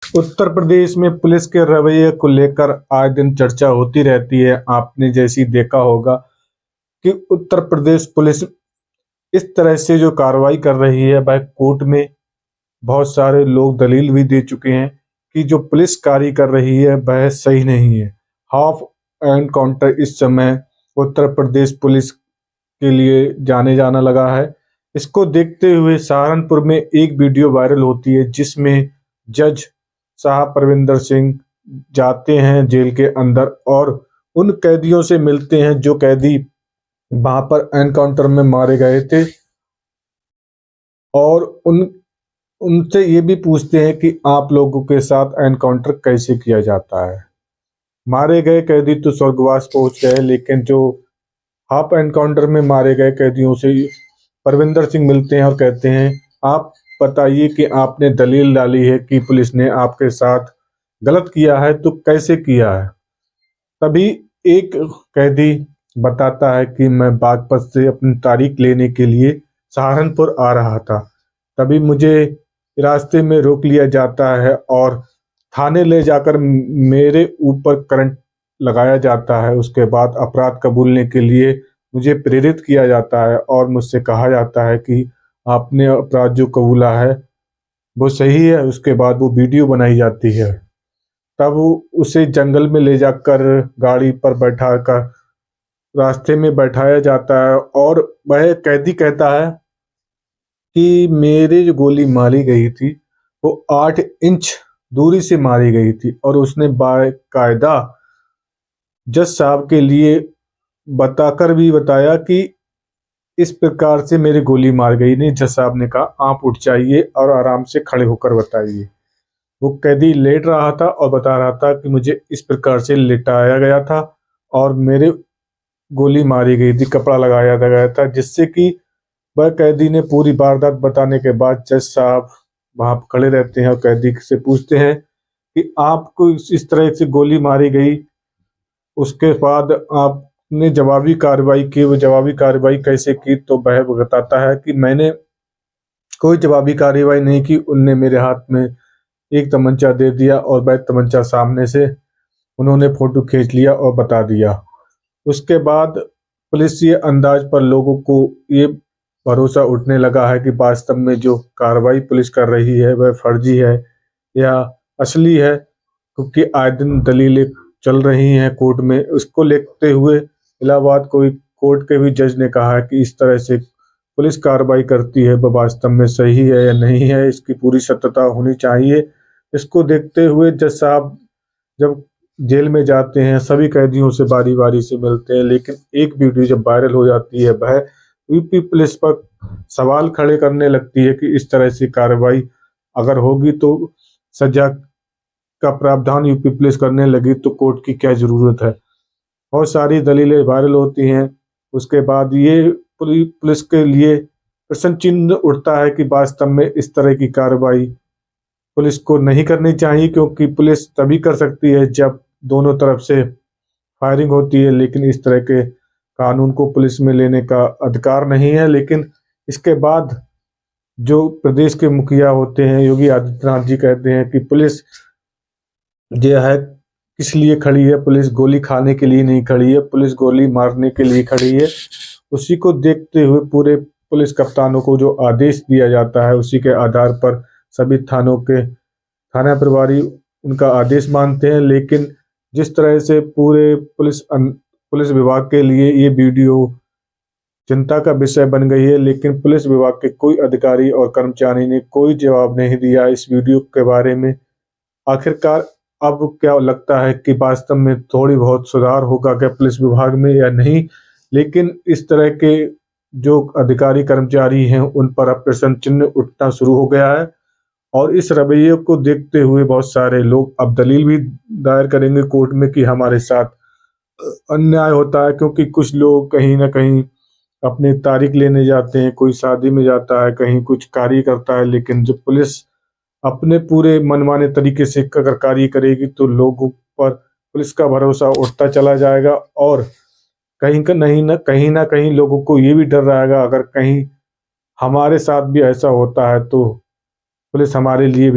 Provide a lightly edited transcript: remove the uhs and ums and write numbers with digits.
उत्तर प्रदेश में पुलिस के रवैये को लेकर आए दिन चर्चा होती रहती है। आपने जैसी देखा होगा कि उत्तर प्रदेश पुलिस इस तरह से जो कार्रवाई कर रही है, वह कोर्ट में बहुत सारे लोग दलील भी दे चुके हैं कि जो पुलिस कार्य कर रही है वह सही नहीं है। हाफ एनकाउंटर इस समय उत्तर प्रदेश पुलिस के लिए जाने जाना लगा है। इसको देखते हुए सहारनपुर में एक वीडियो वायरल होती है जिसमें जज साहब परविंदर सिंह जाते हैं जेल के अंदर और उन कैदियों से मिलते हैं जो कैदी वहां पर एनकाउंटर में मारे गए थे, और उनसे ये भी पूछते हैं कि आप लोगों के साथ एनकाउंटर कैसे किया जाता है। मारे गए कैदी तो स्वर्गवास पहुंच गए, लेकिन जो हाफ एनकाउंटर में मारे गए कैदियों से परविंदर सिंह मिलते हैं और कहते हैं, आप बताइए कि आपने दलील डाली है कि पुलिस ने आपके साथ गलत किया है, तो कैसे किया है। तभी एक कैदी बताता है कि मैं बागपत से अपनी तारीख लेने के लिए सहारनपुर आ रहा था, तभी मुझे रास्ते में रोक लिया जाता है और थाने ले जाकर मेरे ऊपर करंट लगाया जाता है। उसके बाद अपराध कबूलने के लिए मुझे प्रेरित किया जाता है और मुझसे कहा जाता है कि आपने अपराध जो कबूला है वो सही है। उसके बाद वो वीडियो बनाई जाती है, तब उसे जंगल में ले जाकर गाड़ी पर बैठाकर रास्ते में बैठाया जाता है और वह कैदी कहता है कि मेरे जो गोली मारी गई थी वो 8 इंच दूरी से मारी गई थी, और उसने बाकायदा जज साहब के लिए बताकर भी बताया कि इस प्रकार से मेरी गोली मार गई। नहीं, जज साहब ने कहा आप उठ जाइए और आराम से खड़े होकर बताइए। वो कैदी लेट रहा था और बता रहा था कि मुझे इस प्रकार से लिटाया गया था और मेरे गोली मारी गई थी, कपड़ा लगाया गया था, जिससे कि वह कैदी ने पूरी वारदात बताने के बाद जज साहब वहां खड़े रहते हैं और कैदी से पूछते हैं कि आपको इस तरह से गोली मारी गई, उसके बाद आपने जवाबी कार्रवाई की, वो जवाबी कार्रवाई कैसे की। तो वह बताता है कि मैंने कोई जवाबी कार्रवाई नहीं की, उनने मेरे हाथ में एक तमंचा दे दिया और वह तमंचा सामने से उन्होंने फोटो खींच लिया और बता दिया। उसके बाद पुलिस ये अंदाज पर लोगों को ये भरोसा उठने लगा है कि वास्तव में जो कार्रवाई पुलिस कर रही है वह फर्जी है या असली है, क्योंकि आए दिन दलीलें चल रही हैं कोर्ट में। उसको लेते हुए इलाहाबाद कोई कोर्ट के भी जज ने कहा है कि इस तरह से पुलिस कार्रवाई करती है वह वास्तव में सही है या नहीं है, इसकी पूरी सत्यता होनी चाहिए। इसको देखते हुए जज साहब जब जेल में जाते हैं सभी कैदियों से बारी बारी से मिलते हैं, लेकिन एक वीडियो जब वायरल हो जाती है वह यूपी पुलिस पर सवाल खड़े करने लगती है कि इस तरह से कार्रवाई अगर होगी तो सजा का प्रावधान यूपी पुलिस करने लगी तो कोर्ट की क्या जरूरत है। बहुत सारी दलीलें वायरल होती हैं। उसके बाद ये पुलिस के लिए प्रश्न चिन्ह उठता है कि वास्तव में इस तरह की कार्रवाई पुलिस को नहीं करनी चाहिए, क्योंकि पुलिस तभी कर सकती है जब दोनों तरफ से फायरिंग होती है, लेकिन इस तरह के कानून को पुलिस में लेने का अधिकार नहीं है। लेकिन इसके बाद जो प्रदेश के मुखिया होते हैं योगी आदित्यनाथ जी कहते हैं कि पुलिस जो है किस लिए खड़ी है, पुलिस गोली खाने के लिए नहीं खड़ी है, पुलिस गोली मारने के लिए खड़ी है। उसी को देखते हुए पूरे पुलिस कप्तानों को जो आदेश दिया जाता है उसी के आधार पर सभी थानों के थाना प्रभारी उनका आदेश मानते हैं। लेकिन जिस तरह से पूरे पुलिस विभाग के लिए ये वीडियो चिंता का विषय बन गई है, लेकिन पुलिस विभाग के कोई अधिकारी और कर्मचारी ने कोई जवाब नहीं दिया इस वीडियो के बारे में। आखिरकार अब क्या लगता है कि वास्तव में थोड़ी बहुत सुधार होगा क्या पुलिस विभाग में या नहीं। लेकिन इस तरह के जो अधिकारी कर्मचारी हैं उन पर अब प्रश्न चिन्ह उठना शुरू हो गया है, और इस रवैये को देखते हुए बहुत सारे लोग अब दलील भी दायर करेंगे कोर्ट में कि हमारे साथ अन्याय होता है। क्योंकि कुछ लोग कहीं ना कहीं अपनी तारीख लेने जाते हैं, कोई शादी में जाता है, कहीं कुछ कार्य करता है, लेकिन जब पुलिस अपने पूरे मनमाने तरीके से अगर कार्य करेगी तो लोगों पर पुलिस का भरोसा उठता चला जाएगा, और कहीं ना कहीं लोगों को ये भी डर रहेगा अगर कहीं हमारे साथ भी ऐसा होता है तो पुलिस हमारे लिए भी